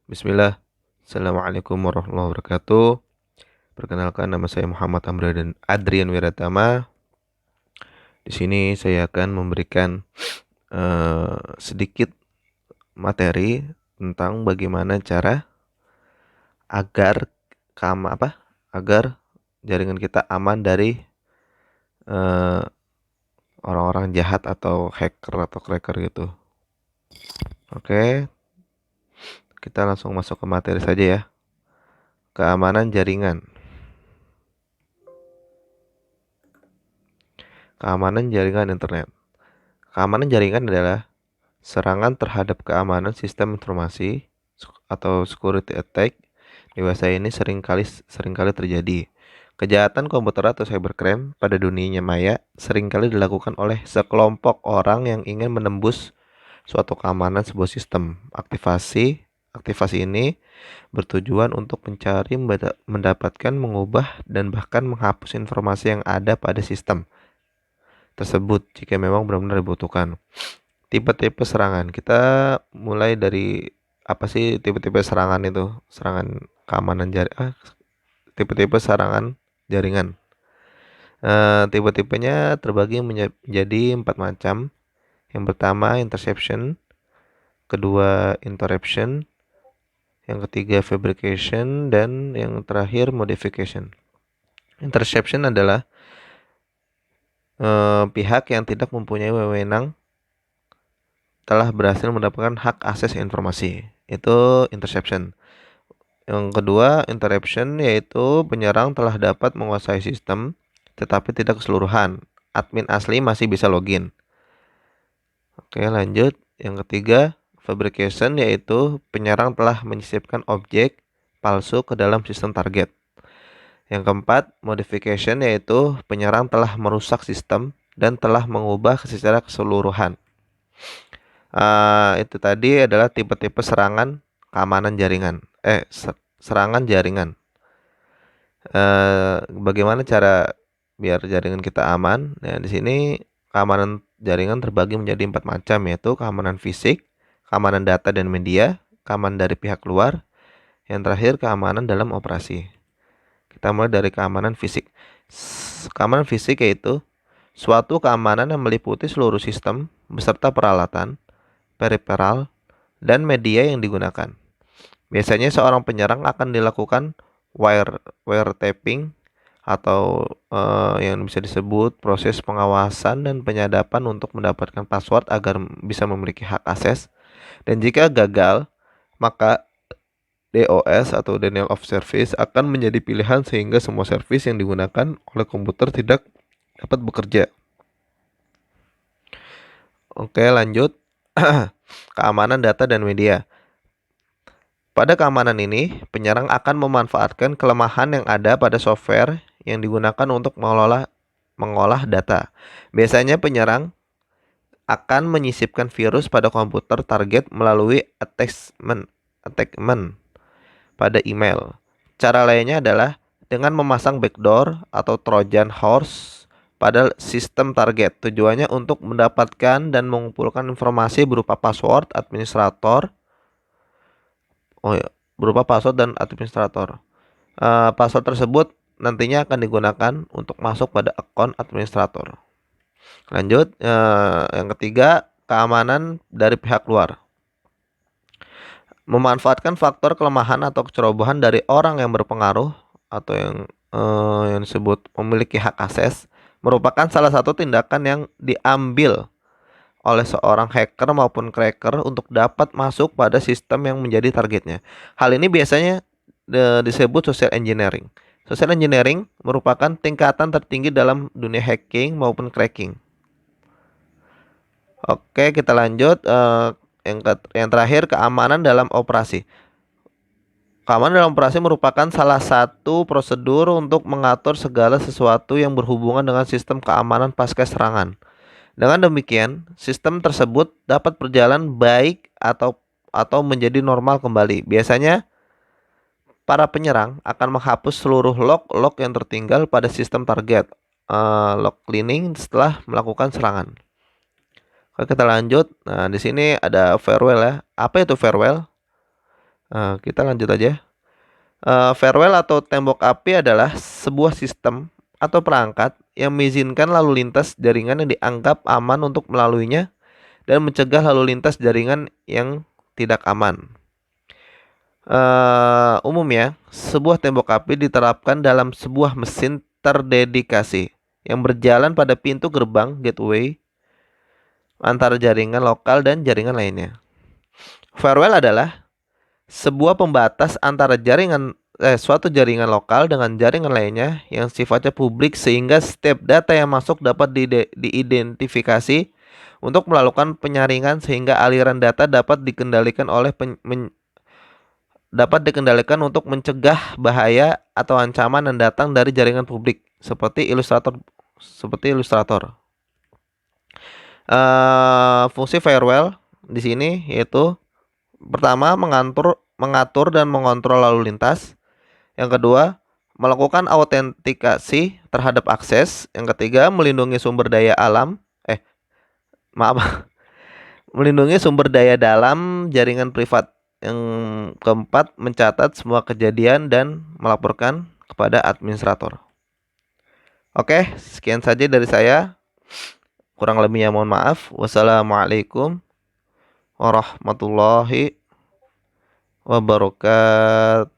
Bismillah. Assalamualaikum warahmatullahi wabarakatuh. Perkenalkan, nama saya Muhammad Adrian Wiratama. Di sini saya akan memberikan sedikit materi tentang bagaimana cara agar agar jaringan kita aman dari eh, orang-orang jahat atau hacker atau cracker gitu. Oke, kita langsung masuk ke materi saja ya. Keamanan jaringan. Keamanan jaringan internet. Keamanan jaringan adalah serangan terhadap keamanan sistem informasi atau security attack dewasa ini seringkali terjadi. Kejahatan komputer atau cybercrime pada dunia maya seringkali dilakukan oleh sekelompok orang yang ingin menembus suatu keamanan sebuah sistem. Aktivasi ini bertujuan untuk mencari, mendapatkan, mengubah, dan bahkan menghapus informasi yang ada pada sistem tersebut jika memang benar-benar dibutuhkan. Tipe-tipe serangan. Kita mulai dari apa sih tipe-tipe serangan itu? Serangan keamanan tipe-tipe serangan jaringan. Tipe-tipenya terbagi menjadi 4 macam. Yang pertama interception, kedua interruption, yang ketiga fabrication, dan yang terakhir modification. Interception adalah pihak yang tidak mempunyai wewenang telah berhasil mendapatkan hak akses informasi. Itu interception. Yang kedua, interruption, yaitu penyerang telah dapat menguasai sistem tetapi tidak keseluruhan. Admin asli masih bisa login. Oke, lanjut. Yang ketiga, fabrication, yaitu penyerang telah menyisipkan objek palsu ke dalam sistem target. Yang keempat, modification, yaitu penyerang telah merusak sistem dan telah mengubah secara keseluruhan. Itu tadi adalah tipe-tipe serangan keamanan jaringan. Serangan jaringan. Bagaimana cara biar jaringan kita aman? Nah, di sini keamanan jaringan terbagi menjadi 4 macam, yaitu keamanan fisik, keamanan data dan media, keamanan dari pihak luar, yang terakhir keamanan dalam operasi. Kita mulai dari keamanan fisik. Keamanan fisik yaitu suatu keamanan yang meliputi seluruh sistem beserta peralatan, periferal, dan media yang digunakan. Biasanya seorang penyerang akan dilakukan wiretapping atau yang bisa disebut proses pengawasan dan penyadapan untuk mendapatkan password agar bisa memiliki hak akses. Dan jika gagal, maka DOS atau Denial of Service akan menjadi pilihan sehingga semua service yang digunakan oleh komputer tidak dapat bekerja. Oke, lanjut. Keamanan data dan media. Pada keamanan ini, penyerang akan memanfaatkan kelemahan yang ada pada software yang digunakan untuk mengolah data. Biasanya penyerang akan menyisipkan virus pada komputer target melalui attachment pada email. Cara lainnya adalah dengan memasang backdoor atau Trojan horse pada sistem target. Tujuannya untuk mendapatkan dan mengumpulkan informasi berupa password administrator. Berupa password dan administrator. Password tersebut nantinya akan digunakan untuk masuk pada akun administrator. Lanjut, yang ketiga, keamanan dari pihak luar. Memanfaatkan faktor kelemahan atau kecerobohan dari orang yang berpengaruh atau yang disebut memiliki hak akses merupakan salah satu tindakan yang diambil oleh seorang hacker maupun cracker untuk dapat masuk pada sistem yang menjadi targetnya. Hal ini biasanya disebut social engineering. Social engineering merupakan tingkatan tertinggi dalam dunia hacking maupun cracking. Oke, kita lanjut. Yang terakhir, keamanan dalam operasi. Keamanan dalam operasi merupakan salah satu prosedur untuk mengatur segala sesuatu yang berhubungan dengan sistem keamanan pasca serangan. Dengan demikian, sistem tersebut dapat berjalan baik atau menjadi normal kembali. Biasanya, para penyerang akan menghapus seluruh log yang tertinggal pada sistem target, log cleaning setelah melakukan serangan. Oke, kita lanjut. Nah, di sini ada firewall ya. Apa itu firewall? Kita lanjut aja. Firewall atau tembok api adalah sebuah sistem atau perangkat yang mengizinkan lalu lintas jaringan yang dianggap aman untuk melaluinya dan mencegah lalu lintas jaringan yang tidak aman. Umumnya, sebuah tembok api diterapkan dalam sebuah mesin terdedikasi yang berjalan pada pintu gerbang gateway antara jaringan lokal dan jaringan lainnya. Firewall adalah sebuah pembatas antara suatu jaringan lokal dengan jaringan lainnya yang sifatnya publik sehingga setiap data yang masuk dapat diidentifikasi untuk melakukan penyaringan sehingga aliran data dapat dikendalikan untuk mencegah bahaya atau ancaman yang datang dari jaringan publik seperti ilustrator. Fungsi firewall di sini yaitu pertama mengatur dan mengontrol lalu lintas. Yang kedua, melakukan autentikasi terhadap akses. Yang ketiga, melindungi sumber daya alam. Melindungi sumber daya dalam jaringan privat. Yang keempat, mencatat semua kejadian dan melaporkan kepada administrator. Oke, sekian saja dari saya. Kurang lebihnya mohon maaf. Wassalamualaikum warahmatullahi wabarakatuh.